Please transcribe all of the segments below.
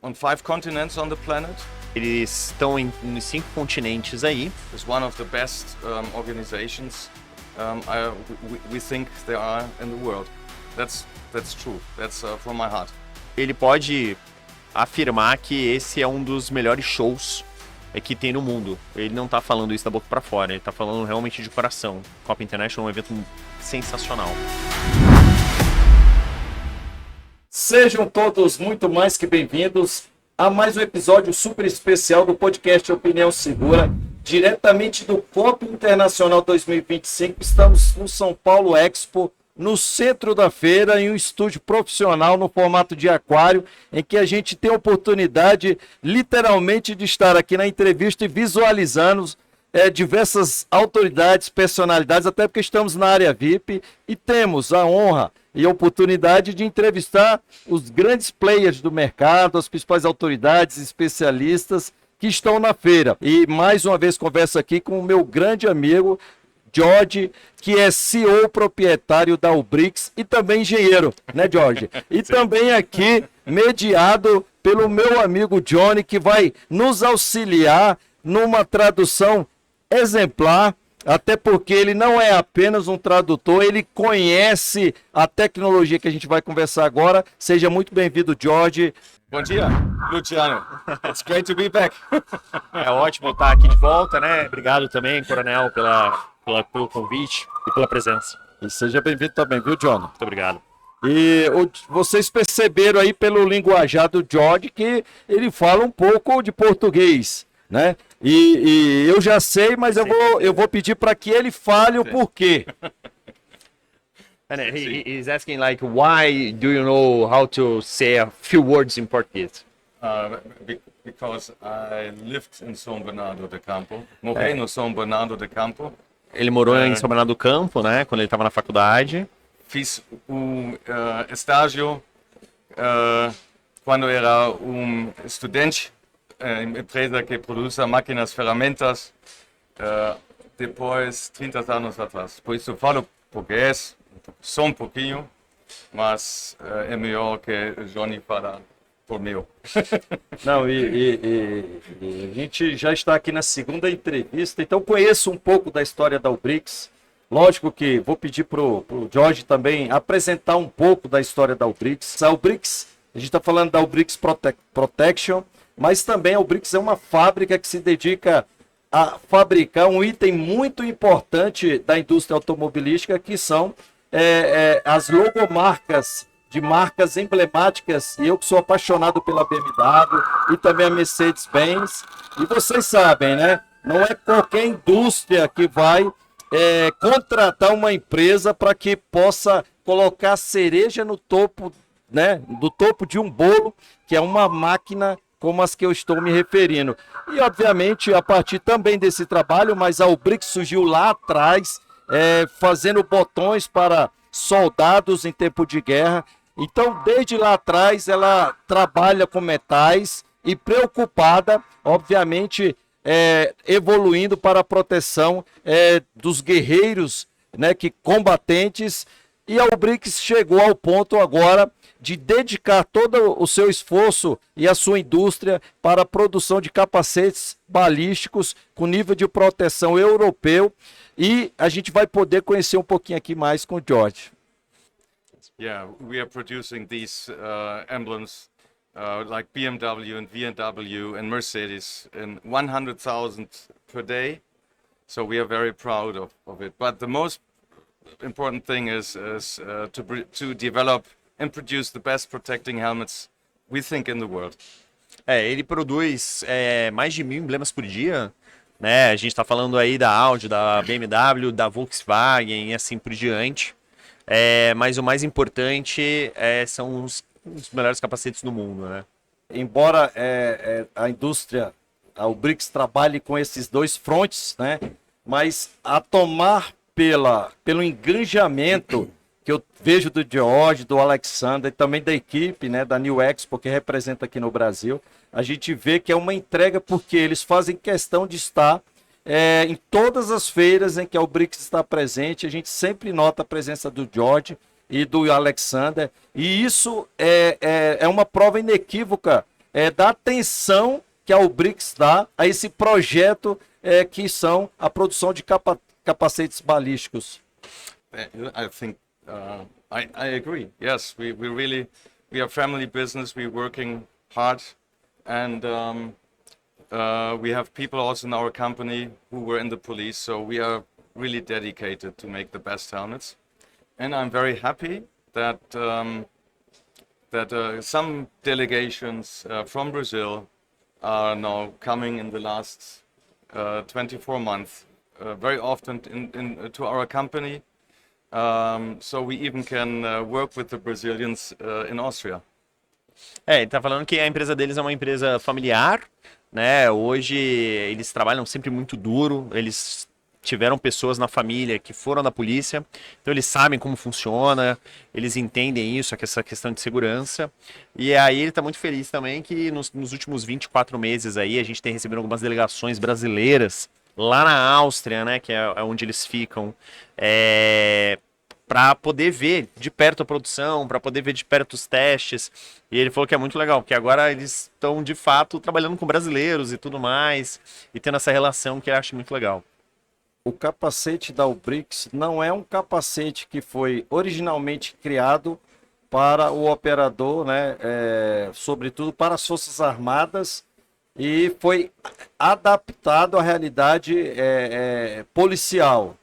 on 5 continents on the planet. Eles estão em 5 continentes aí. It's one of the best organizations we think there are in the world. That's true. That's from my heart. Ele pode afirmar que esse é um dos melhores shows que tem no mundo. Ele não tá falando isso da boca para fora, ele tá falando realmente de coração. Copa International é um evento sensacional. Sejam todos muito mais que bem-vindos a mais um episódio super especial do podcast Opinião Segura, diretamente do Copa Internacional 2025. Estamos no São Paulo Expo, no centro da feira, em um estúdio profissional no formato de aquário, em que a gente tem a oportunidade, literalmente, de estar aqui na entrevista e visualizando diversas autoridades, personalidades, até porque estamos na área VIP e temos a honra e a oportunidade de entrevistar os grandes players do mercado, as principais autoridades, especialistas que estão na feira. E mais uma vez converso aqui com o meu grande amigo Jorge, que é CEO proprietário da Ubrix e também engenheiro, né, Jorge? E também aqui mediado pelo meu amigo Johnny, que vai nos auxiliar numa tradução exemplar, até porque ele não é apenas um tradutor, ele conhece a tecnologia que a gente vai conversar agora. Seja muito bem-vindo, Jorge. Bom dia, Luciano. It's great to be back. É ótimo estar aqui de volta, né? Obrigado também, Coronel, pelo convite e pela presença. E seja bem-vindo também, viu, Johnny? Muito obrigado. E vocês perceberam aí pelo linguajar do Jorge que ele fala um pouco de português, né? E eu já sei, mas eu vou pedir para que ele fale o porquê. And he's asking like, why do you know how to say a few words in Portuguese? Because I lived in São Bernardo do Campo. Morei no São Bernardo do Campo. Ele morou em São Bernardo do Campo, né? Quando ele estava na faculdade. Fiz estágio quando era estudante em empresa que produz máquinas, ferramentas. Depois, 30 anos atrás. Por isso falo português, só um pouquinho, mas é melhor que Johnny fala por mim. Não, e a gente já está aqui na segunda entrevista, então conheço um pouco da história da Ubrix. Lógico que vou pedir para o Jorge também apresentar um pouco da história da Ubrix. A Ubrix, a gente está falando da Ubrix Protection, mas também a Ubrix é uma fábrica que se dedica a fabricar um item muito importante da indústria automobilística, que são as logomarcas de marcas emblemáticas, e eu que sou apaixonado pela BMW e também a Mercedes-Benz. E vocês sabem, né? Não é qualquer indústria que vai contratar uma empresa para que possa colocar a cereja no topo, né? Do topo de um bolo, que é uma máquina como as que eu estou me referindo. E, obviamente, a partir também desse trabalho, mas a Ubrix surgiu lá atrás, fazendo botões para soldados em tempo de guerra. Então, desde lá atrás, ela trabalha com metais e preocupada, obviamente, evoluindo para a proteção dos guerreiros, né, combatentes. E a Ubrix chegou ao ponto agora de dedicar todo o seu esforço e a sua indústria para a produção de capacetes balísticos com nível de proteção europeu. E a gente vai poder conhecer um pouquinho aqui mais com o Jorge. Yeah, we are producing these emblems like BMW and VW and Mercedes in 100,000 per day. So we are very proud of it. But the most important thing is to develop and produce the best protecting helmets we think in the world. Ele produz mais de 1.000 emblemas por dia, né? A gente está falando aí da Audi, da BMW, da Volkswagen e assim por diante. Mas o mais importante são os melhores capacetes do mundo, né? Embora a indústria, a Ubrix, trabalhe com esses dois frontes, né? Mas a tomar pelo engajamento que eu vejo do George, do Alexander e também da equipe, né, da New Expo, que representa aqui no Brasil, a gente vê que é uma entrega porque eles fazem questão de estar em todas as feiras em que a Ubrix está presente. A gente sempre nota a presença do George e do Alexander, e isso é uma prova inequívoca da atenção que a Ubrix dá a esse projeto que são a produção de capacetes balísticos. I think I agree. Yes, we are family business. We're working hard, and we have people also in our company who were in the police. So we are really dedicated to make the best helmets, and I'm very happy that some delegations from Brazil are now coming in the last 24 months, very often to our company. So we even can work with the Brazilians in Austria. Ele tá falando que a empresa deles é uma empresa familiar, né? Hoje eles trabalham sempre muito duro, eles tiveram pessoas na família que foram da polícia, então eles sabem como funciona, eles entendem isso, essa questão de segurança. E aí ele está muito feliz também que nos últimos 24 meses aí a gente tem recebido algumas delegações brasileiras lá na Áustria, né, que é onde eles ficam, para poder ver de perto a produção, para poder ver de perto os testes. E ele falou que é muito legal, porque agora eles estão de fato trabalhando com brasileiros e tudo mais, e tendo essa relação que eu acho muito legal. O capacete da Ubrix não é um capacete que foi originalmente criado para o operador, né, sobretudo para as Forças Armadas, e foi adaptado à realidade policial.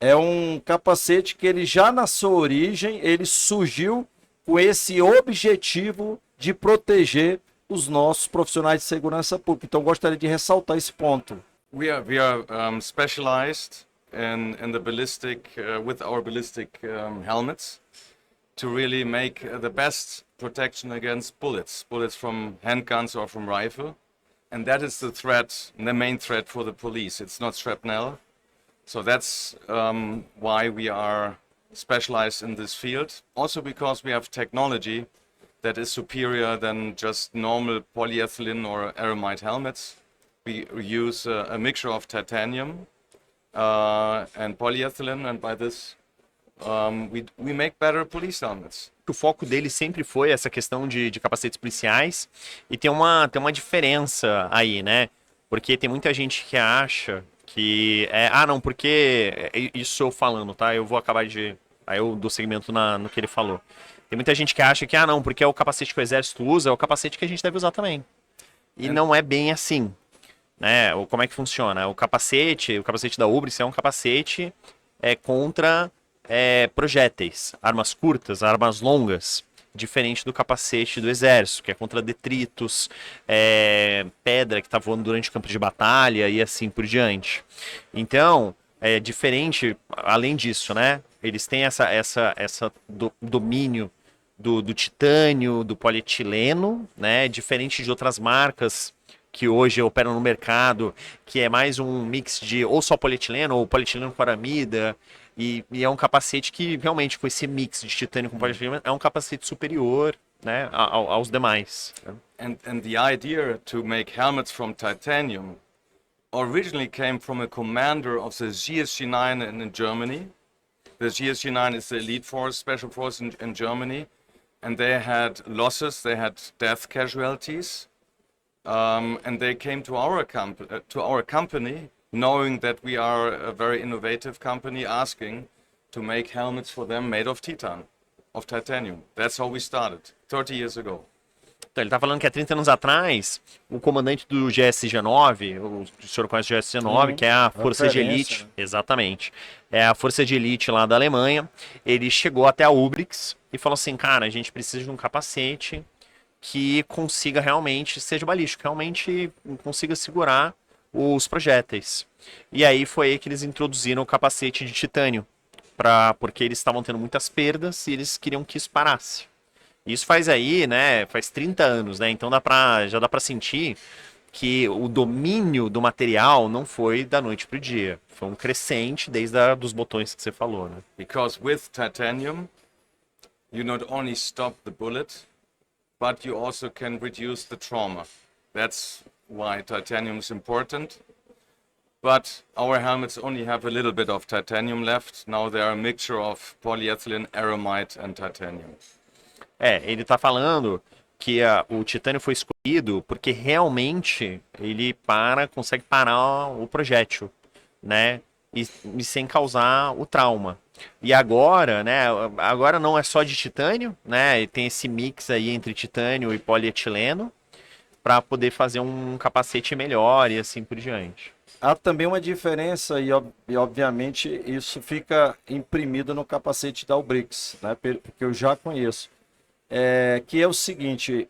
É um capacete que ele já na sua origem, ele surgiu com esse objetivo de proteger os nossos profissionais de segurança pública. Então gostaria de ressaltar esse ponto. We are specialized in the ballistic with our ballistic helmets to really make the best protection against bullets from handguns or from rifle, and that is the threat, the main threat for the police. It's not shrapnel, so that's why we are specialized in this field. Also because we have technology that is superior than just normal polyethylene or aramide helmets. We use a mixture of titanium and polyethylene, and by this we make better police helmets. O foco dele sempre foi essa questão de capacetes policiais, e tem uma diferença aí, né? Porque tem muita gente que acha que não, porque isso eu falando, tá? Eu vou acabar de... Aí eu dou segmento no que ele falou. Tem muita gente que acha que, não, porque é o capacete que o exército usa, é o capacete que a gente deve usar também. E não é bem assim. Né? Como é que funciona? O capacete da Ubrix é um capacete contra projéteis, armas curtas, armas longas, diferente do capacete do exército, que é contra detritos, pedra que está voando durante o campo de batalha e assim por diante. Então, é diferente, além disso, né? Eles têm essa domínio do titânio, do polietileno, né? Diferente de outras marcas que hoje operam no mercado, que é mais um mix de ou só polietileno ou polietileno com aramida, e é um capacete que realmente com esse mix de titânio com polietileno é um capacete superior, né, aos demais. And the idea to make helmets from titanium originally came from a commander of the GSG-9 in Germany. The GSG-9 is the elite force, special force in Germany, and they had losses, they had death casualties. And they came to our company, knowing that we are a very innovative company, asking to make helmets for them made of titanium. That's how we started, 30 years ago. Então, ele está falando que há 30 anos atrás, o comandante do GSG-9, o senhor conhece o GSG-9, que é a Força de Elite, né? Exatamente, é a Força de Elite lá da Alemanha, ele chegou até a Ubrix e falou assim, cara, a gente precisa de um capacete que consiga realmente, seja balístico, realmente consiga segurar os projéteis. E aí foi aí que eles introduziram o capacete de titânio, porque eles estavam tendo muitas perdas e eles queriam que isso parasse. Isso faz aí, né, faz 30 anos, né, então já dá pra sentir que o domínio do material não foi da noite pro dia. Foi um crescente desde dos botões que você falou, né? Because with titanium, you not only stop the bullet, but you also can reduce the trauma. That's why titanium is important. But our helmets only have a little bit of titanium left. Now they are a mixture of polyethylene, aramide and titanium. Ele tá falando que o titânio foi escolhido porque realmente ele consegue parar o projétil, né? E sem causar o trauma. E agora, né? Agora não é só de titânio, né? E tem esse mix aí entre titânio e polietileno para poder fazer um capacete melhor e assim por diante. Há também uma diferença e obviamente isso fica imprimido no capacete da Albrix, né? Porque eu já conheço. Que é o seguinte,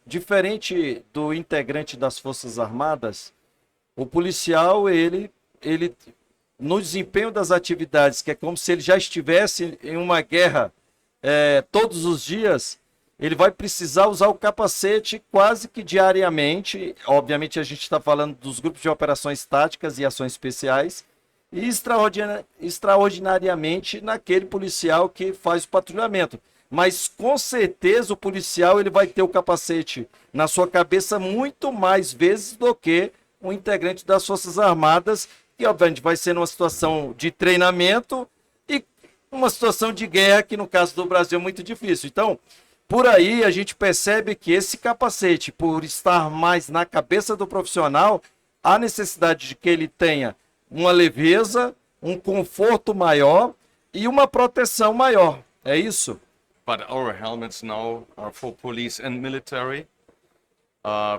diferente do integrante das Forças Armadas, o policial, ele no desempenho das atividades, que é como se ele já estivesse em uma guerra todos os dias, ele vai precisar usar o capacete quase que diariamente. Obviamente a gente está falando dos grupos de operações táticas e ações especiais, e extraordinariamente naquele policial que faz o patrulhamento. Mas com certeza o policial ele vai ter o capacete na sua cabeça muito mais vezes do que um integrante das Forças Armadas, que obviamente vai ser numa situação de treinamento e uma situação de guerra, que no caso do Brasil é muito difícil. Então, por aí a gente percebe que esse capacete, por estar mais na cabeça do profissional, há necessidade de que ele tenha uma leveza, um conforto maior e uma proteção maior. É isso? But our helmets now are for police and military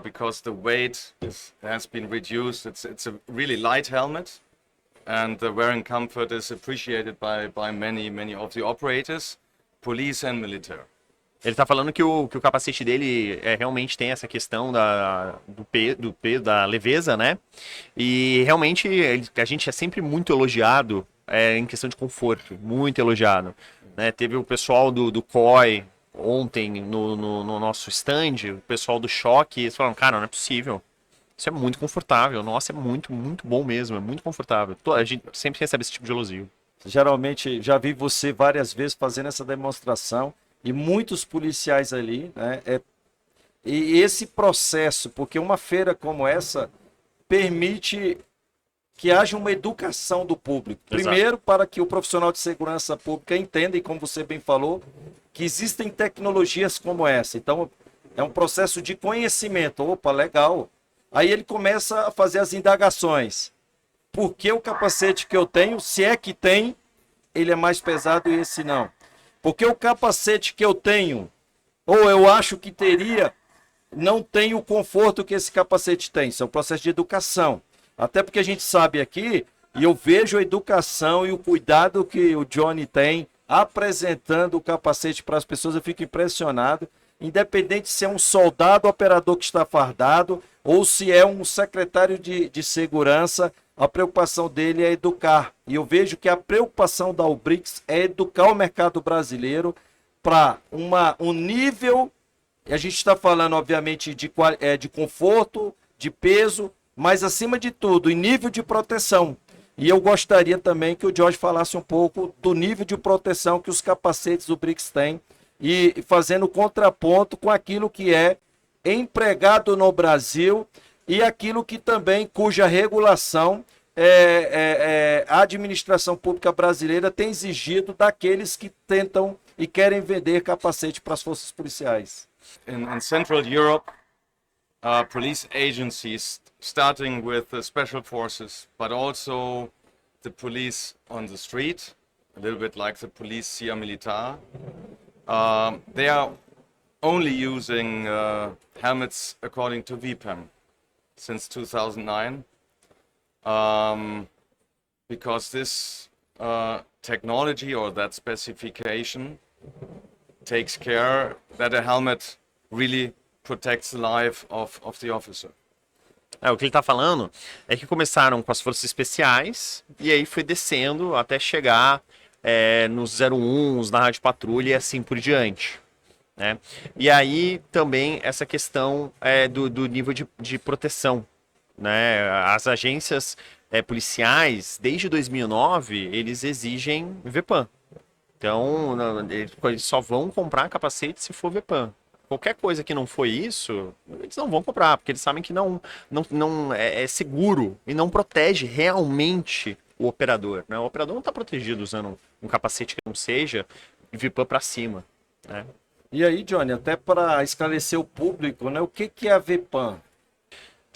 because the weight has been reduced. It's a really light helmet, and the wearing comfort is appreciated by many of the operators, police and military. Ele tá falando que o capacete dele realmente tem essa questão do peso, da leveza, né? E realmente a gente é sempre muito elogiado em questão de conforto, muito elogiado. Né? Teve o pessoal do COI ontem no nosso stand, o pessoal do Choque, eles falaram, cara, não é possível. Isso é muito confortável. Nossa, é muito, muito bom mesmo, é muito confortável. A gente sempre recebe esse tipo de elogio. Geralmente, já vi você várias vezes fazendo essa demonstração e muitos policiais ali, né? E esse processo, porque uma feira como essa permite que haja uma educação do público. Exato. Primeiro, para que o profissional de segurança pública entenda, e como você bem falou, que existem tecnologias como essa. Então, é um processo de conhecimento. Opa, legal. Aí ele começa a fazer as indagações. Por que o capacete que eu tenho, se é que tem, ele é mais pesado e esse não? Porque o capacete que eu tenho, ou eu acho que teria, não tem o conforto que esse capacete tem. Isso é um processo de educação. Até porque a gente sabe aqui, e eu vejo a educação e o cuidado que o Johnny tem apresentando o capacete para as pessoas, eu fico impressionado. Independente se é um soldado operador que está fardado ou se é um secretário de segurança, a preocupação dele é educar. E eu vejo que a preocupação da Albrix é educar o mercado brasileiro para um nível, a gente está falando obviamente de conforto, de peso, mas acima de tudo, em nível de proteção. E eu gostaria também que o Jorge falasse um pouco do nível de proteção que os capacetes do Brix têm, e fazendo contraponto com aquilo que é empregado no Brasil e aquilo que também, cuja regulação a administração pública brasileira tem exigido daqueles que tentam e querem vender capacete para as forças policiais. In Central Europe, police agencies, starting with the special forces, but also the police on the street, a little bit like the Polizia Militar, they are only using helmets according to VPAM since 2009, because this technology or that specification takes care that a helmet really protects the life of the officer. O que ele está falando é que começaram com as forças especiais e aí foi descendo até chegar nos 01, na rádio patrulha e assim por diante. Né? E aí também essa questão do nível de proteção. Né? As agências policiais, desde 2009, eles exigem VPAM. Então, eles só vão comprar capacete se for VPAM. Qualquer coisa que não foi isso, eles não vão comprar, porque eles sabem que não é seguro e não protege realmente o operador. Né? O operador não está protegido usando um capacete que não seja VPAM para cima. Né? E aí, Johnny, até para esclarecer o público, né, o que que é a VPAN?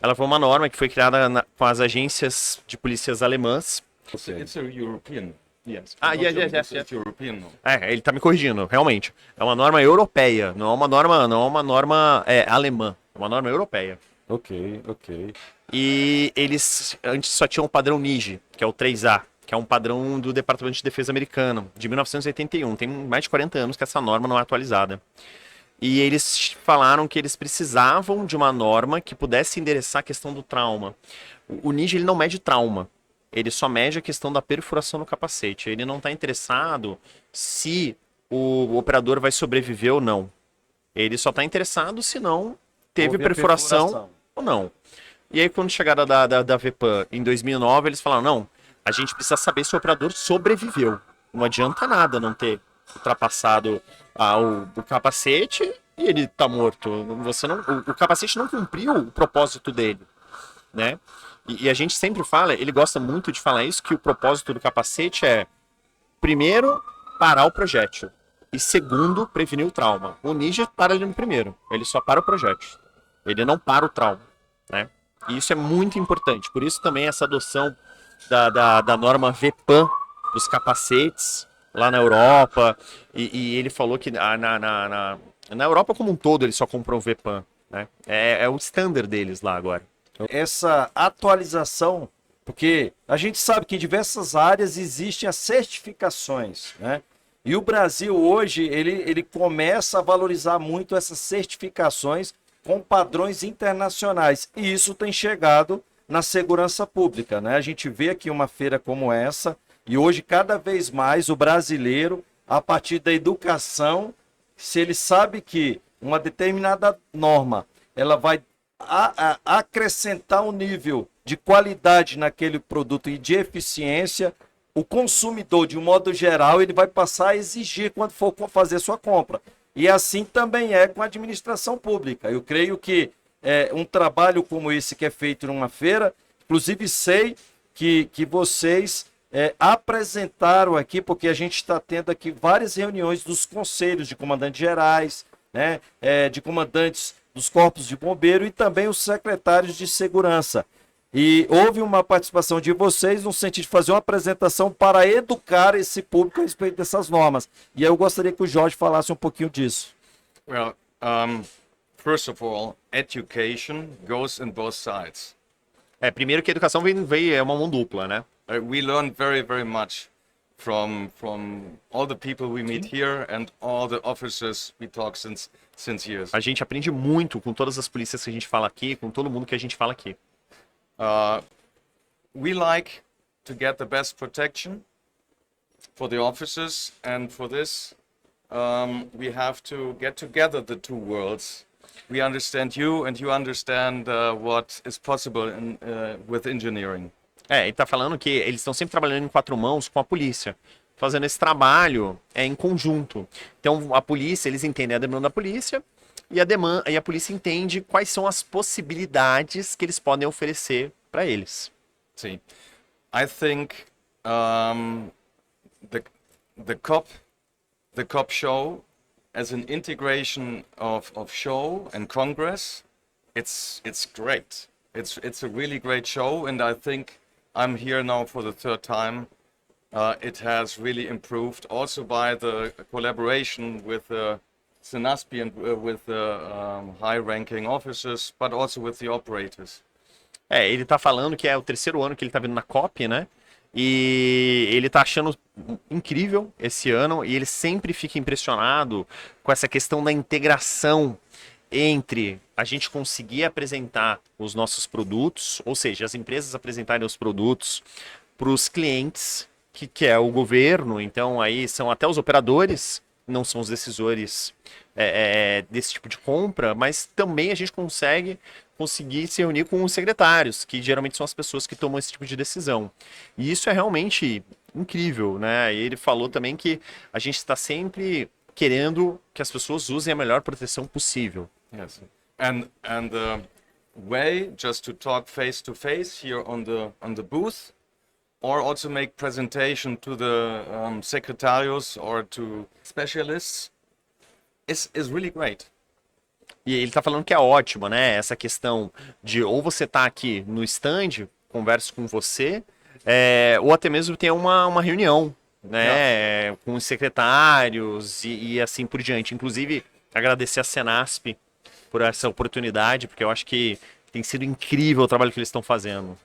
Ela foi uma norma que foi criada com as agências de polícias alemãs. It's a European. Yes. Not German, it's European. Ele tá me corrigindo, realmente. É uma norma europeia, não é uma norma alemã, é uma norma europeia. Ok, ok. E eles antes só tinham o padrão NIGE, que é o 3A, que é um padrão do Departamento de Defesa americano, de 1981. Tem mais de 40 anos que essa norma não é atualizada. E eles falaram que eles precisavam de uma norma que pudesse endereçar a questão do trauma. O NIGE ele não mede trauma, ele só mede a questão da perfuração no capacete. Ele não está interessado se o operador vai sobreviver ou não. Ele só está interessado se não teve Houve a perfuração ou não. E aí, quando chegaram da VPAN em 2009, eles falaram: não, a gente precisa saber se o operador sobreviveu. Não adianta nada não ter ultrapassado o capacete e ele tá morto. Você não, o capacete não cumpriu o propósito dele, né? E a gente sempre fala, ele gosta muito de falar isso, que o propósito do capacete é, primeiro, parar o projétil. E segundo, prevenir o trauma. O Ninja para ali no primeiro. Ele só para o projétil. Ele não para o trauma, né? E isso é muito importante. Por isso também essa adoção da norma VPAN dos capacetes lá na Europa. E ele falou que na Europa como um todo ele só comprou o VPAN, né? É o standard deles lá agora. Essa atualização, porque a gente sabe que em diversas áreas existem as certificações, né? E o Brasil hoje, ele começa a valorizar muito essas certificações com padrões internacionais. E isso tem chegado na segurança pública, né? A gente vê aqui uma feira como essa, e hoje cada vez mais o brasileiro, a partir da educação, se ele sabe que uma determinada norma, ela vai acrescentar um nível de qualidade naquele produto e de eficiência, o consumidor, de um modo geral, ele vai passar a exigir quando for fazer sua compra. E assim também é com a administração pública. Eu creio que um trabalho como esse que é feito numa feira, inclusive sei que vocês apresentaram aqui, porque a gente está tendo aqui várias reuniões dos conselhos de comandantes gerais, né, de comandantes dos corpos de bombeiro e também os secretários de segurança. E houve uma participação de vocês no sentido de fazer uma apresentação para educar esse público a respeito dessas normas. E aí eu gostaria que o Jorge falasse um pouquinho disso. Well, first of all, education goes in both sides. Primeiro que a educação é uma mão dupla, né? We learn very, very much from all the people we meet here and all the officers we talk since years. A gente aprende muito com todas as polícias que a gente fala aqui, com todo mundo que a gente fala aqui. We like to get the best protection for the officers, and for this, we have to get together the two worlds. We understand you, and you understand what is possible with engineering. Ele tá falando que eles estão sempre trabalhando em quatro mãos com a polícia, fazendo esse trabalho em conjunto. Então, a polícia, eles entendem a demanda da polícia, e a polícia entende quais são as possibilidades que eles podem oferecer para eles. See, I think the cop show as an integration of show and Congress, it's great. It's a really great show, and I think I'm here now for the third time. It has really improved also by the collaboration with SENASP and with the high-ranking officers, but also with the operators. Ele tá falando que é o terceiro ano que ele tá vindo na COP, né? E ele tá achando incrível esse ano, e ele sempre fica impressionado com essa questão da integração entre a gente conseguir apresentar os nossos produtos, ou seja, as empresas apresentarem os produtos para os clientes, que é o governo, então aí são até os operadores, não são os decisores desse tipo de compra, mas também a gente conseguir se reunir com os secretários, que geralmente são as pessoas que tomam esse tipo de decisão. E isso é realmente incrível, né? E ele falou também que a gente está sempre querendo que as pessoas usem a melhor proteção possível. Yes, and the way just to talk face to face here on the booth, or also make presentation to the secretarios or to specialists. is really great. E ele tá falando que é ótimo, né? Essa questão de ou você tá aqui no stand, converso com você, ou até mesmo ter uma reunião, né? Com os secretários e assim por diante. Inclusive, agradecer a Senasp por essa oportunidade, porque eu acho que tem sido incrível o trabalho que eles estão fazendo.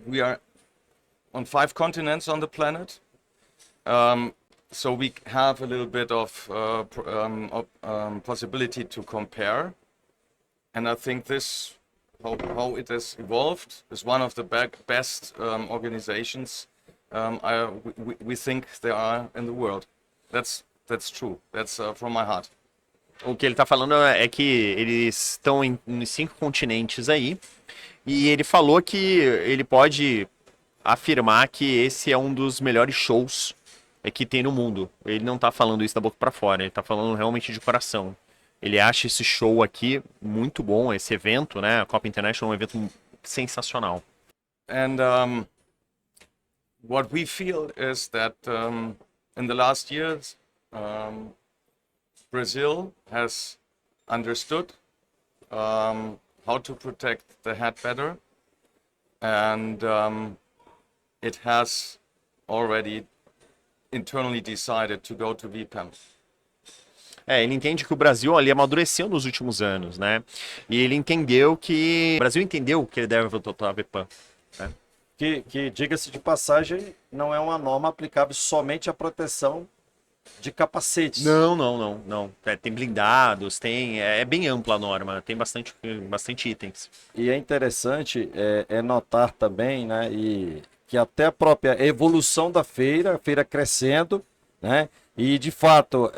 We are on 5 continents on the planet. So we have a little bit of possibility to compare, and I think this how it has evolved is one of the best organizations we think there are in the world. That's true. That's from my heart. O que ele tá falando é que eles estão nos 5 continentes aí, e ele falou que ele pode afirmar que esse é um dos melhores shows que tem no mundo. Ele não tá falando isso da boca pra fora, ele tá falando realmente de coração. Ele acha esse show aqui muito bom, esse evento, né? A Copa International é um evento sensacional. And what we feel is that in the last years, Brazil has understood how to protect the head better, and it has already internally decided to go to VPAM. Ele entende que o Brasil ali amadureceu nos últimos anos, né? E ele entendeu que... O Brasil entendeu que ele deve voltar a VPAM. Né? Que diga-se de passagem, não é uma norma aplicável somente à proteção de capacetes. Não. Tem blindados, é bem ampla a norma, tem bastante itens. E é interessante notar também, né, que até a própria evolução da feira, a feira crescendo, né, e de fato,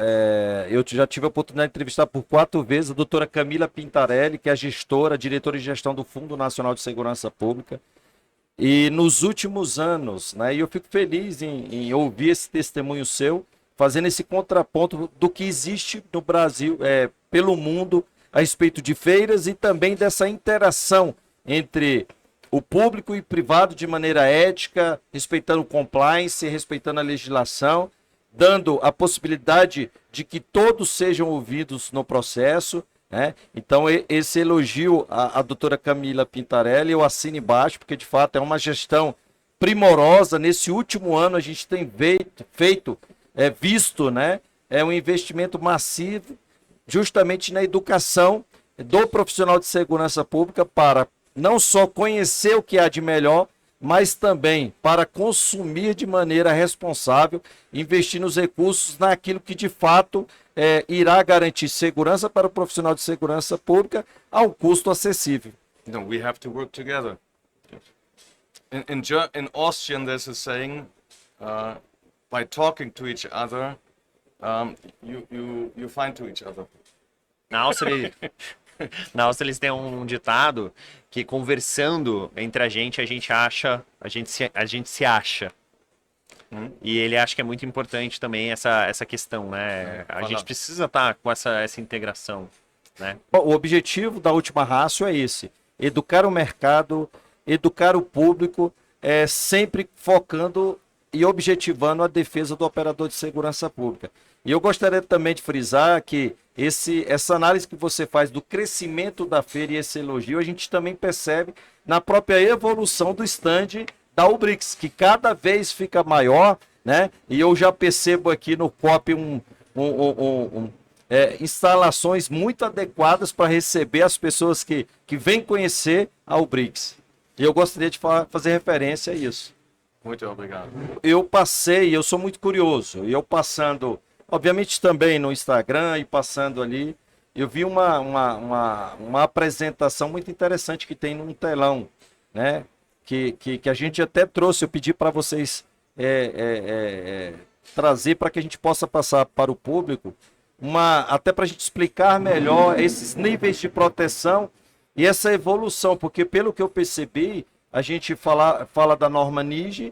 eu já tive a oportunidade de entrevistar por 4 vezes a doutora Camila Pintarelli, que é a gestora, diretora de gestão do Fundo Nacional de Segurança Pública. E nos últimos anos, né, e eu fico feliz em ouvir esse testemunho seu, fazendo esse contraponto do que existe no Brasil, pelo mundo, a respeito de feiras e também dessa interação entre o público e privado de maneira ética, respeitando o compliance, respeitando a legislação, dando a possibilidade de que todos sejam ouvidos no processo, né? Então, esse elogio à doutora Camila Pintarelli, eu assino embaixo, porque de fato é uma gestão primorosa. Nesse último ano, a gente tem visto, né, um investimento massivo justamente na educação do profissional de segurança pública para não só conhecer o que há de melhor, mas também para consumir de maneira responsável, investir nos recursos naquilo que de fato irá garantir segurança para o profissional de segurança pública a um custo acessível. No, we have to work together. In Austrian, there's a saying, by talking to each other, you find to each other. Na Áustria, eles têm um ditado que conversando entre a gente acha, a gente se acha. E ele acha que é muito importante também essa questão, né? A gente precisa estar com essa integração, né? O objetivo da Última Ratio é esse: educar o mercado, educar o público, sempre focando e objetivando a defesa do operador de segurança pública. E eu gostaria também de frisar que essa análise que você faz do crescimento da feira e esse elogio, a gente também percebe na própria evolução do stand da Ubrix, que cada vez fica maior, né? E eu já percebo aqui no COP instalações muito adequadas para receber as pessoas que vêm conhecer a Ubrix. E eu gostaria de fazer referência a isso. Muito obrigado. Eu sou muito curioso, e eu passando, obviamente também no Instagram e passando ali, eu vi uma apresentação muito interessante que tem num telão, né? Que a gente até trouxe, eu pedi para vocês trazer para que a gente possa passar para o público, até para a gente explicar melhor esses níveis de proteção e essa evolução, porque pelo que eu percebi, a gente fala da norma NIS,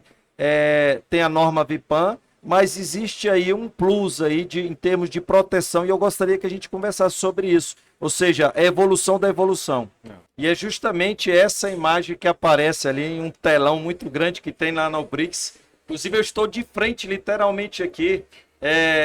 tem a norma VPAM, mas existe aí um plus aí em termos de proteção, e eu gostaria que a gente conversasse sobre isso, ou seja, a evolução da evolução. E é justamente essa imagem que aparece ali em um telão muito grande que tem lá na Ubrix. Inclusive eu estou de frente, literalmente aqui,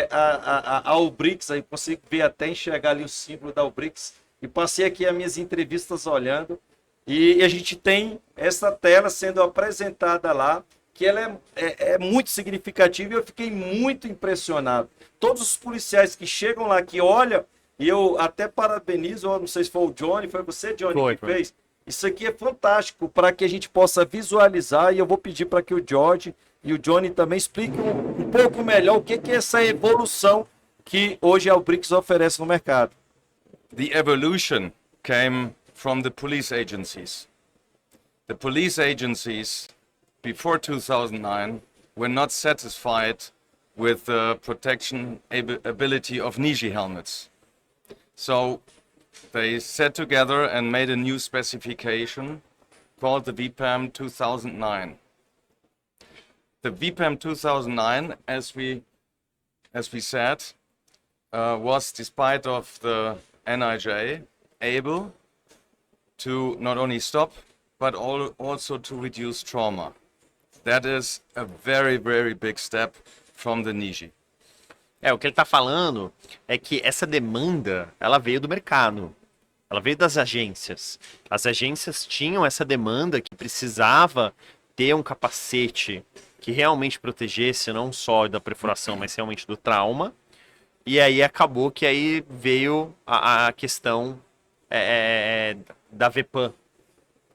a Albrix, aí consigo ver até enxergar ali o símbolo da Albrix, e passei aqui as minhas entrevistas olhando, e a gente tem essa tela sendo apresentada lá, que ela é muito significativa, e eu fiquei muito impressionado. Todos os policiais que chegam lá, que olham, e eu até parabenizo, eu não sei se foi o Johnny, foi você, Johnny, Foi. fez. Isso aqui é fantástico para que a gente possa visualizar, e eu vou pedir para que o George e o Johnny também expliquem um pouco melhor o que é essa evolução que hoje a Albrix oferece no mercado. The evolution came from the police agencies. The police agencies before 2009 were not satisfied with the protection ability of Niji helmets. So they sat together and made a new specification called the VPAM 2009. The VPAM 2009, as we said, was, despite of the NIJ, able to not only stop but also to reduce trauma. That is a very, very big step from the Niji. O que ele está falando é que essa demanda, ela veio do mercado, ela veio das agências. As agências tinham essa demanda que precisava ter um capacete que realmente protegesse não só da perfuração, mas realmente do trauma. E aí acabou que aí veio a questão da VPAM,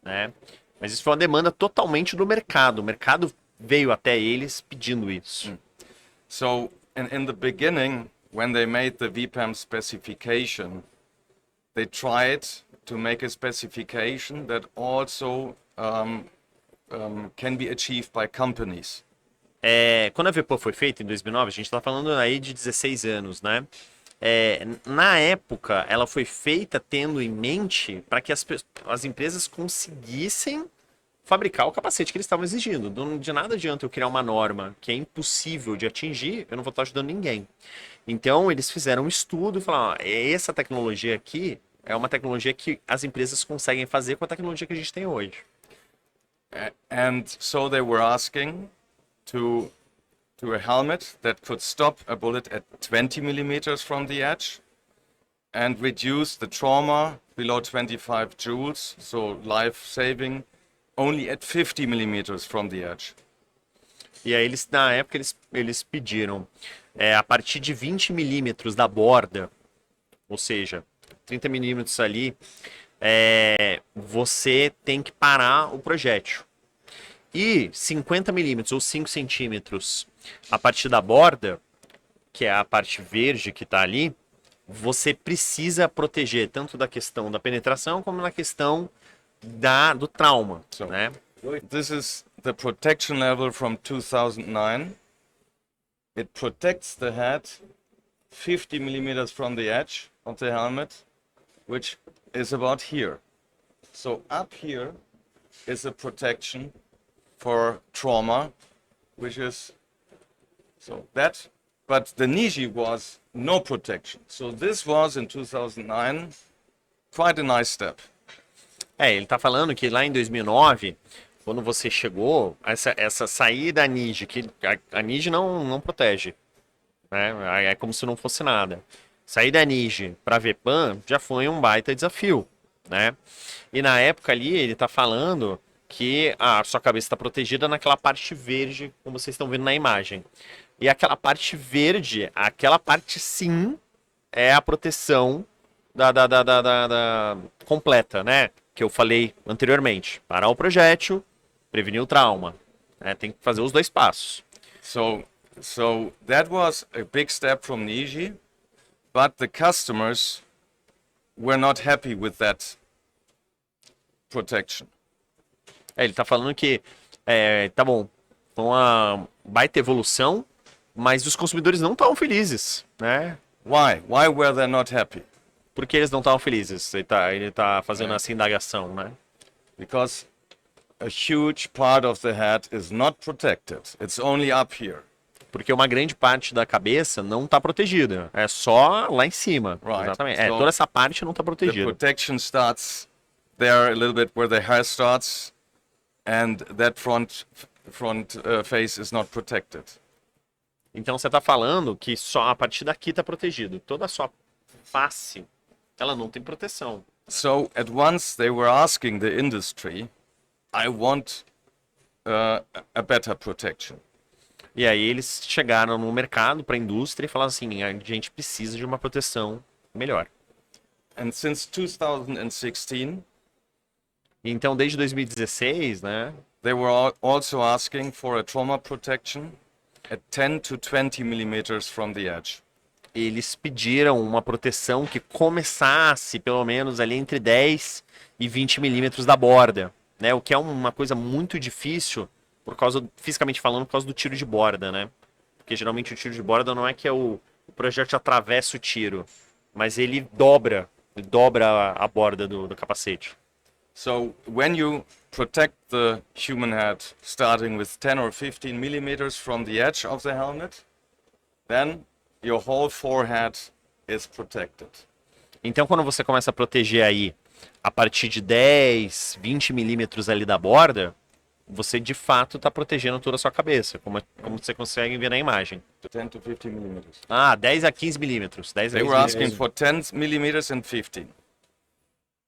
né? Mas isso foi uma demanda totalmente do mercado. O mercado veio até eles pedindo isso. So in the beginning, when they made the VPAM specification, they tried to make a specification that also can be achieved by companies. Quando a VPAM foi feita em 2009, a gente está falando aí de 16 anos, né? Na época, ela foi feita tendo em mente para que as empresas conseguissem fabricar o capacete que eles estavam exigindo. De nada adianta eu criar uma norma que é impossível de atingir, eu não vou estar ajudando ninguém. Então, eles fizeram um estudo e falaram, essa tecnologia aqui é uma tecnologia que as empresas conseguem fazer com a tecnologia que a gente tem hoje. And so they were asking to a helmet that could stop a bullet at 20 millimeters from the edge and reduce the trauma below 25 joules, so life-saving, only at 50 millimeters from the edge. E aí, na época, eles pediram a partir de 20 milímetros da borda, ou seja, 30 milímetros ali, você tem que parar o projétil. E 50 milímetros ou 5 centímetros a partir da borda, que é a parte verde que está ali, você precisa proteger tanto da questão da penetração como na questão do trauma, So, né? This is the protection level from 2009. It protects the head 50 millimeters from the edge of the helmet, which is about here. So up here is a protection for trauma, which is so that, but the Niji was no protection. So this was in 2009 quite a nice step. Ele tá falando que lá em 2009, quando você chegou, essa saída Niji, que a Niji não protege, né? É como se não fosse nada. Sair da Niji para VPAM já foi um baita desafio, né? E na época ali ele tá falando que a sua cabeça está protegida naquela parte verde, como vocês estão vendo na imagem. E aquela parte verde, aquela parte sim é a proteção da completa, né? Que eu falei anteriormente. Parar o projétil, prevenir o trauma. Tem que fazer os dois passos. So that was a big step from Niji, but the customers were not happy with that protection. Ele tá falando que, tá bom, foi uma baita evolução, mas os consumidores não estavam felizes, né? Why? Why were they not happy? Por que eles não estavam felizes? Ele tá fazendo essa indagação, né? Because a huge part of the head is not protected. It's only up here. Porque uma grande parte da cabeça não está protegida. É só lá em cima. Right. Exatamente. So Toda essa parte não está The protegida. protection starts there a little bit where the hair starts, and that front face is not protected. Então você está falando que só a partir daqui está protegido. Toda a sua face, ela não tem proteção. So at once they were asking the industry, I want a better protection. E aí eles chegaram no mercado, para a indústria, e falaram assim, a gente precisa de uma proteção melhor. And since 2016, Então desde 2016, né, they were also asking for a trauma protection at 10 to 20 millimeters from the edge. eles pediram uma proteção que começasse pelo menos ali entre 10 e 20 milímetros da borda, né? O que é uma coisa muito difícil, por causa, fisicamente falando, por causa do tiro de borda, né? Porque geralmente o tiro de borda não é que o projétil atravessa o tiro, mas ele dobra a borda do capacete. So when you protect the human head starting with 10 or 15 millimeters from the edge of the helmet, then your whole forehead is protected. Então, quando você começa a proteger aí a partir de 10, 20 milímetros ali da borda, você de fato está protegendo toda a sua cabeça, como você consegue ver na imagem. 10 to 15 millimeters. Ah, 10 a 15 milímetros. 10 a They 15 were asking milímetros. for 10 millimeters and 15.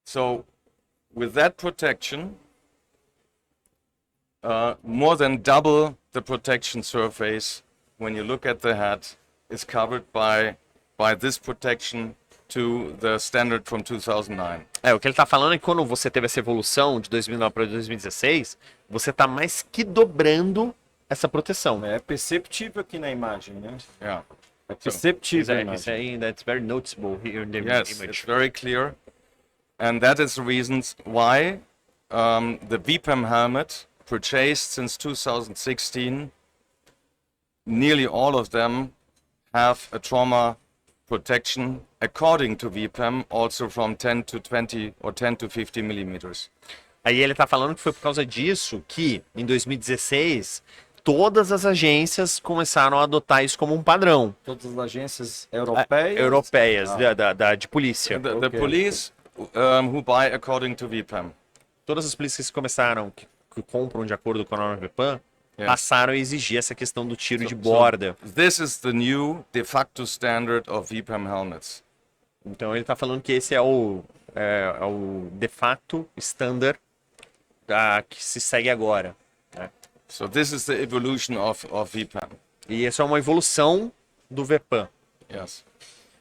So with that protection, more than double the protection surface when you look at the head is covered by this protection to the standard from 2009. O que ele está falando é que quando você teve essa evolução de 2009 para 2016, você está mais que dobrando essa proteção. É perceptível aqui na imagem, né? Yeah. É perceptível a Isso imagem. aí, that's very noticeable here in the Yes, it's image. very clear. And that is the reasons why the VPAM helmet purchased since 2016, nearly all of them have a trauma protection according to VPAM, also from 10 to 20 or 10 to 50 millimeters. Aí ele está falando que foi por causa disso que, em 2016, todas as agências começaram a adotar isso como um padrão. Todas as agências europeias. Europeias, de polícia. The Okay. police who buy according to VPAM. Todas as polícias que começaram, que compram de acordo com a norma VPAM, Yes. passaram a exigir essa questão do tiro de So borda. this is the new de facto standard of VPAM helmets. Então ele está falando que esse é o de facto standard que se segue agora. So this is the evolution of VPAM. E isso é uma evolução do VPAM. Yes.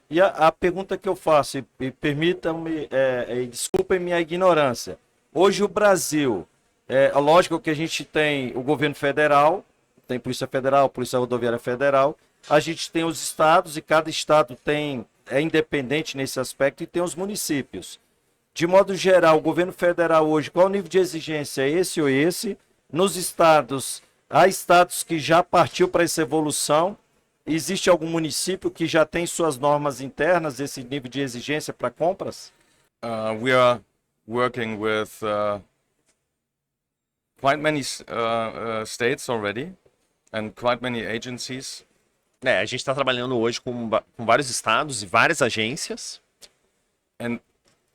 E a pergunta que eu faço, e permitam-me, desculpem minha ignorância. Hoje o Brasil, lógico que a gente tem o governo federal, tem Polícia Federal, Polícia Rodoviária Federal, a gente tem os estados e cada estado é independente nesse aspecto e tem os municípios. De modo geral, o governo federal hoje, qual o nível de exigência? É esse ou esse? Nos estados, há estados que já partiu para essa evolução. Existe algum município que já tem suas normas internas, esse nível de exigência para compras? We are working with quite many states already and quite many agencies. A gente está trabalhando hoje com vários estados e várias agências. And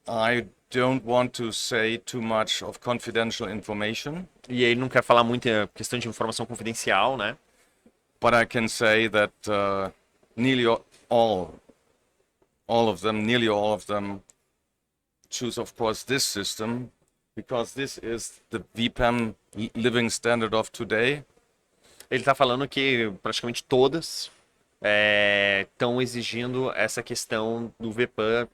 I don't want to say too much of confidential information, E ele não quer falar muito questão de informação confidencial, né? but I can say that nearly all of them choose, of course, this system because this is the VPAM living standard of today. Ele está falando que praticamente todas estão exigindo essa questão do VPAM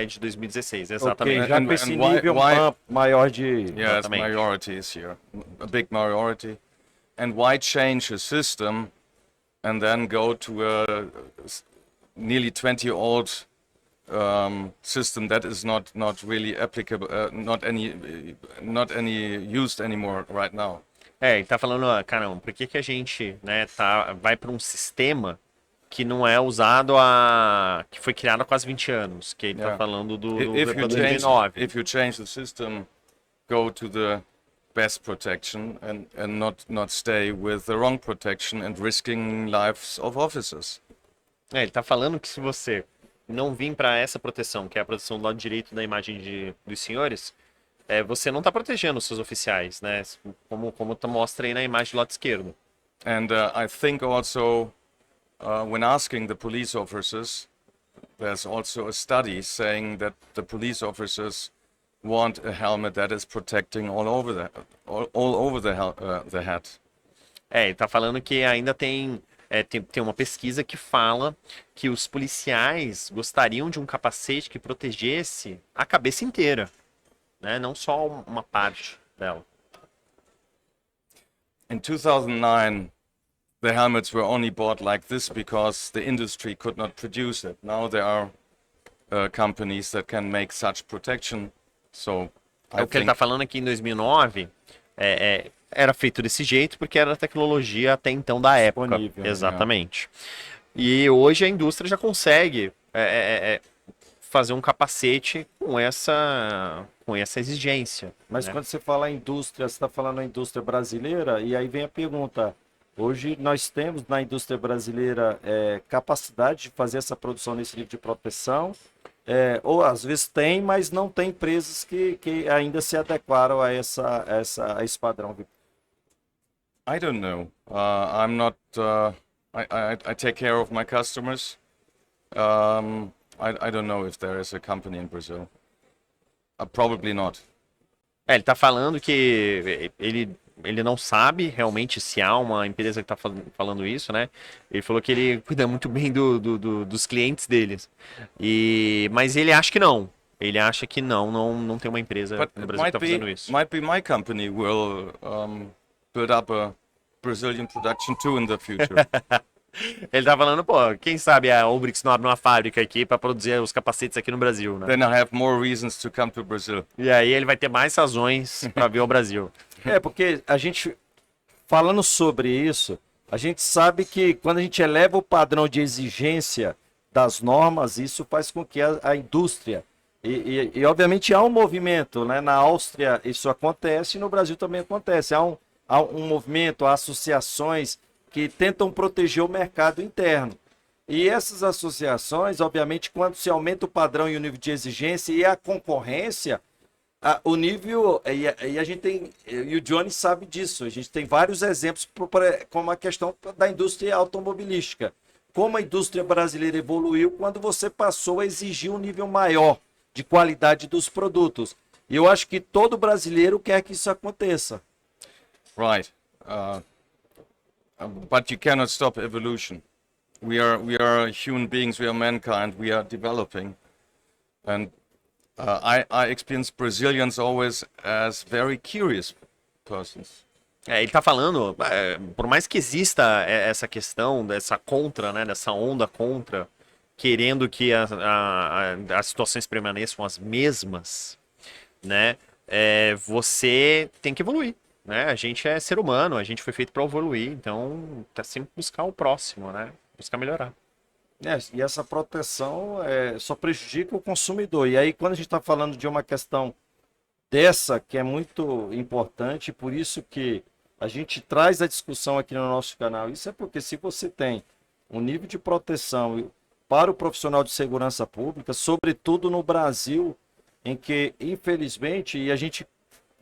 de 2016, exatamente. Ok, já And- com esse and why- nível why- maior de... Yes, Exatamente. majorities here, a big majority. And why change a system and then go to a nearly 20-old system that is not really applicable, not any used anymore right now? Ele tá falando, caramba, por que a gente, né, vai para um sistema que não é usado que foi criado há quase 20 anos, que ele tá Yeah. falando do If VPAM you 2009. if you change the system, go to the best protection and not stay with the wrong protection and risking lives of officers. Ele tá falando que se você não vir para essa proteção, que é a proteção do lado direito da imagem dos senhores, você não tá protegendo os seus oficiais, né? Como mostra aí na imagem do lado esquerdo. And I think also when asking the police officers, there's also a study saying that the police officers want a helmet that is protecting all over the head. Ele tá falando que ainda tem uma pesquisa que fala que os policiais gostariam de um capacete que protegesse a cabeça inteira, né? Não só uma parte dela. In 2009, the helmets were only bought like this because the industry could not produce it. Now there are companies that can make such protection. So I O que ele think tá falando aqui em 2009 era feito desse jeito porque era a tecnologia até então da época. Disponível, né? Exatamente. E hoje a indústria já consegue fazer um capacete com essa exigência. Mas né? quando você fala indústria, você está falando a indústria brasileira, e aí vem a pergunta: hoje nós temos na indústria brasileira capacidade de fazer essa produção nesse nível de proteção? Ou às vezes tem, mas não tem empresas que ainda se adequaram a esse padrão. I don't know. I'm not. I take care of my customers. I don't know if there is a company in Brazil. Probably not. Ele tá falando que ele não sabe realmente se há uma empresa que tá falando isso, né? Ele falou que ele cuida muito bem dos clientes deles. Mas ele acha que não. Ele acha que não tem uma empresa But no it Brasil que tá fazendo isso. might be my company will build up a Brazilian production too in the future. Ele tá falando, pô, quem sabe a Obrix não abre uma fábrica aqui pra produzir os capacetes aqui no Brasil, né? Then I have more reasons to come to Brazil. E aí ele vai ter mais razões pra vir ao Brasil. Porque a gente, falando sobre isso, a gente sabe que quando a gente eleva o padrão de exigência das normas, isso faz com que a indústria, e obviamente há um movimento, né? Na Áustria isso acontece e no Brasil também acontece. Há um movimento, há associações que tentam proteger o mercado interno. E essas associações, obviamente, quando se aumenta o padrão e o nível de exigência e a concorrência, o nível, e a gente tem, e o Johnny sabe disso, a gente tem vários exemplos, como a questão da indústria automobilística. Como a indústria brasileira evoluiu quando você passou a exigir um nível maior de qualidade dos produtos. E eu acho que todo brasileiro quer que isso aconteça. Right. But you cannot stop evolution. We are human beings. We are mankind. We are developing, and I experience Brazilians always as very curious persons. Ele tá falando, por mais que exista essa questão dessa contra, né, dessa onda contra, querendo que as situações permaneçam as mesmas, né, você tem que evoluir. Né? A gente é ser humano, a gente foi feito para evoluir, então tá sempre buscar o próximo, né? Buscar melhorar. E essa proteção só prejudica o consumidor. E aí, quando a gente está falando de uma questão dessa, que é muito importante, por isso que a gente traz a discussão aqui no nosso canal, isso é porque se você tem um nível de proteção para o profissional de segurança pública, sobretudo no Brasil, em que, infelizmente, e a gente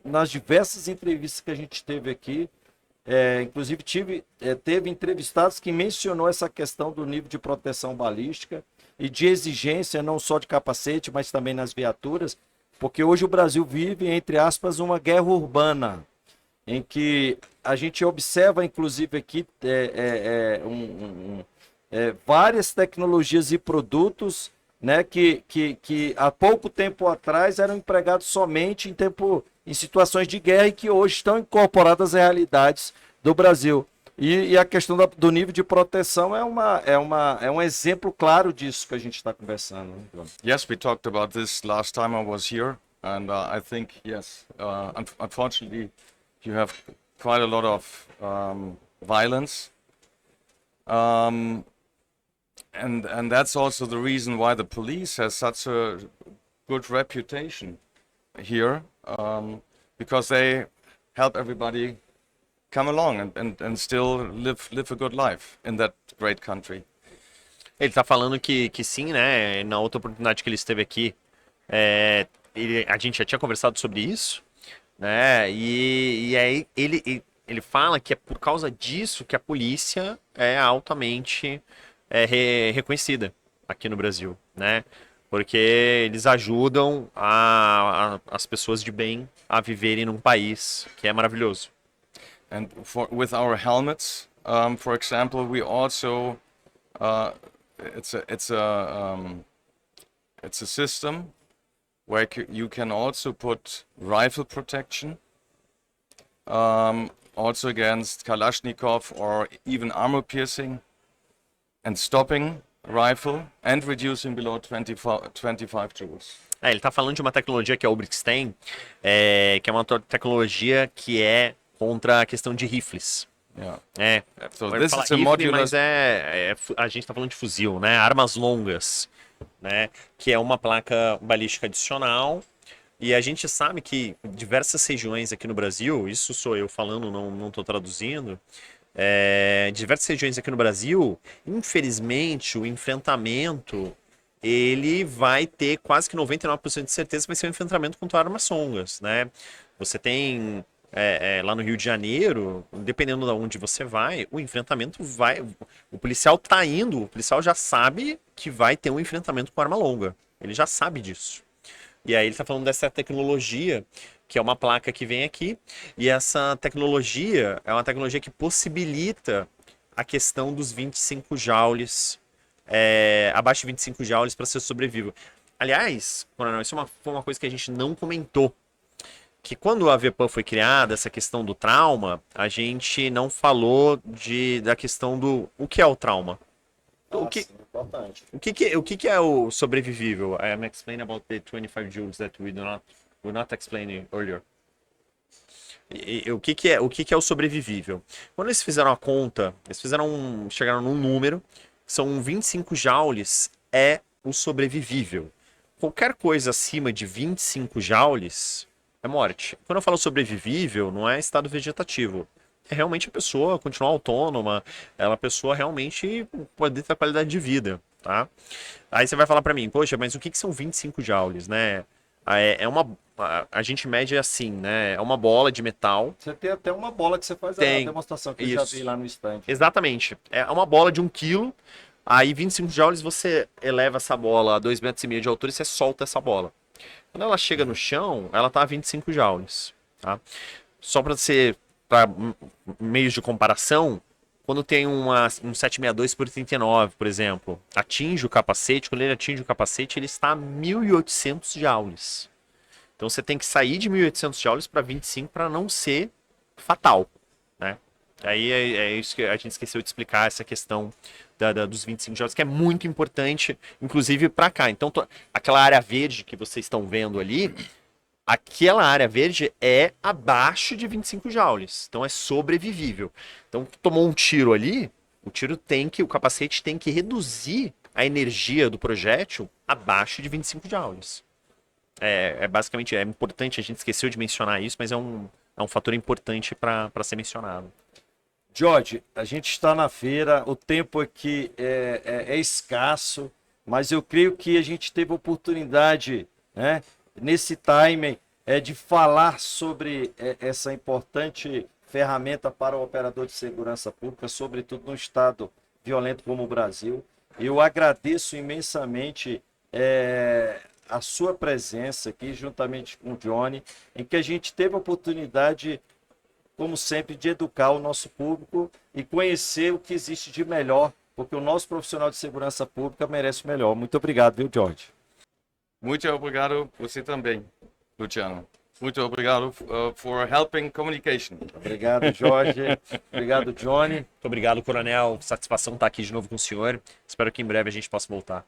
nas diversas entrevistas que a gente teve aqui, inclusive teve entrevistados que mencionou essa questão do nível de proteção balística e de exigência não só de capacete, mas também nas viaturas, porque hoje o Brasil vive, entre aspas, uma guerra urbana, em que a gente observa, inclusive aqui, várias tecnologias e produtos, né, que há pouco tempo atrás eram empregados somente em situações de guerra e que hoje estão incorporadas às realidades do Brasil. E a questão do nível de proteção é um exemplo claro disso que a gente está conversando. Yes, we talked about this last time I was here, and I think yes, unfortunately, you have quite a lot of violence, and that's also the reason why the police has such a good reputation here, because they help everybody come along and still live a good life in that great country. Ele tá falando que sim, né? Na outra oportunidade que ele esteve aqui, a gente já tinha conversado sobre isso, né? E aí ele fala que é por causa disso que a polícia é altamente reconhecida aqui no Brasil, né? Porque eles ajudam as pessoas de bem a viverem num país que é maravilhoso. And with our helmets, for example, we also it's a system where you can also put rifle protection, also against Kalashnikov or even armor piercing, and stopping rifle and reducing below 25 joules. Ele está falando de uma tecnologia que a Ubrix tem, que é uma tecnologia que é contra a questão de rifles. Yeah. So Pode this falar is a rifle, modular. mas a gente está falando de fuzil, né? Armas longas, né? Que é uma placa balística adicional. E a gente sabe que diversas regiões aqui no Brasil, isso sou eu falando, não estou traduzindo, diversas regiões aqui no Brasil, infelizmente, o enfrentamento, ele vai ter quase que 99% de certeza que vai ser um enfrentamento contra armas longas, né? Você tem lá no Rio de Janeiro, dependendo de onde você vai, o enfrentamento vai... O policial tá indo, o policial já sabe que vai ter um enfrentamento com arma longa. Ele já sabe disso. E aí ele está falando dessa tecnologia, que é uma placa que vem aqui, e essa tecnologia é uma tecnologia que possibilita a questão dos 25 joules, abaixo de 25 joules para ser sobrevivo. Aliás, Coronel, isso foi uma coisa que a gente não comentou, que quando a VPAN foi criada, essa questão do trauma, a gente não falou da questão o que é o trauma. Importante. O que é o sobrevivível? I'm explaining about the 25 joules that we not explain earlier. O que é o sobrevivível? Quando eles fizeram a conta, chegaram num número, são 25 joules é o sobrevivível. Qualquer coisa acima de 25 joules é morte. Quando eu falo sobrevivível, não é estado vegetativo. É realmente a pessoa continuar autônoma, a pessoa realmente poder ter qualidade de vida, tá? Aí você vai falar pra mim, poxa, mas o que são 25 joules, né? A gente mede assim, né? É uma bola de metal. Você tem até uma bola que você faz a demonstração que eu já vi lá no stand. Exatamente. É uma bola de 1 kg, aí 25 joules você eleva essa bola a 2,5 metros de altura e você solta essa bola. Quando ela chega no chão, ela tá a 25 joules, tá? Só para meios de comparação, quando tem um 762 por 39, por exemplo, atinge o capacete, quando ele atinge o capacete, ele está a 1.800 joules. Então você tem que sair de 1.800 joules para 25 para não ser fatal, né? Aí é isso que a gente esqueceu de explicar, essa questão dos 25 joules, que é muito importante, inclusive para cá. Então, aquela área verde que vocês estão vendo ali, aquela área verde é abaixo de 25 joules, então é sobrevivível. Então, tomou um tiro ali, o capacete tem que reduzir a energia do projétil abaixo de 25 joules. Basicamente, é importante, a gente esqueceu de mencionar isso, mas é um fator importante para ser mencionado. Jorge, a gente está na feira, o tempo aqui é escasso, mas eu creio que a gente teve oportunidade, né, nesse timing, de falar sobre essa importante ferramenta para o operador de segurança pública, sobretudo num estado violento como o Brasil. Eu agradeço imensamente a sua presença aqui, juntamente com o Johnny, em que a gente teve a oportunidade, como sempre, de educar o nosso público e conhecer o que existe de melhor, porque o nosso profissional de segurança pública merece o melhor. Muito obrigado, viu, Jorge? Muito obrigado, você também, Luciano. Muito obrigado for helping communication. Obrigado, Jorge. Obrigado, Johnny. Muito obrigado, Coronel. Satisfação estar aqui de novo com o senhor. Espero que em breve a gente possa voltar.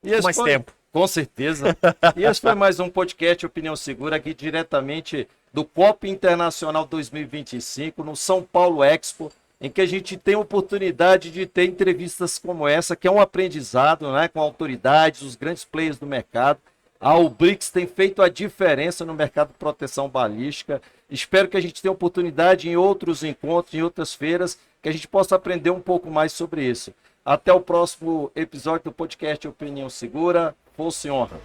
Com mais tempo. Com certeza. E esse foi mais um podcast Opinião Segura, aqui diretamente do COP Internacional 2025, no São Paulo Expo, em que a gente tem a oportunidade de ter entrevistas como essa, que é um aprendizado, né, com autoridades, os grandes players do mercado. A Ubrix tem feito a diferença no mercado de proteção balística. Espero que a gente tenha oportunidade em outros encontros, em outras feiras, que a gente possa aprender um pouco mais sobre isso. Até o próximo episódio do podcast Opinião Segura. Força e honra.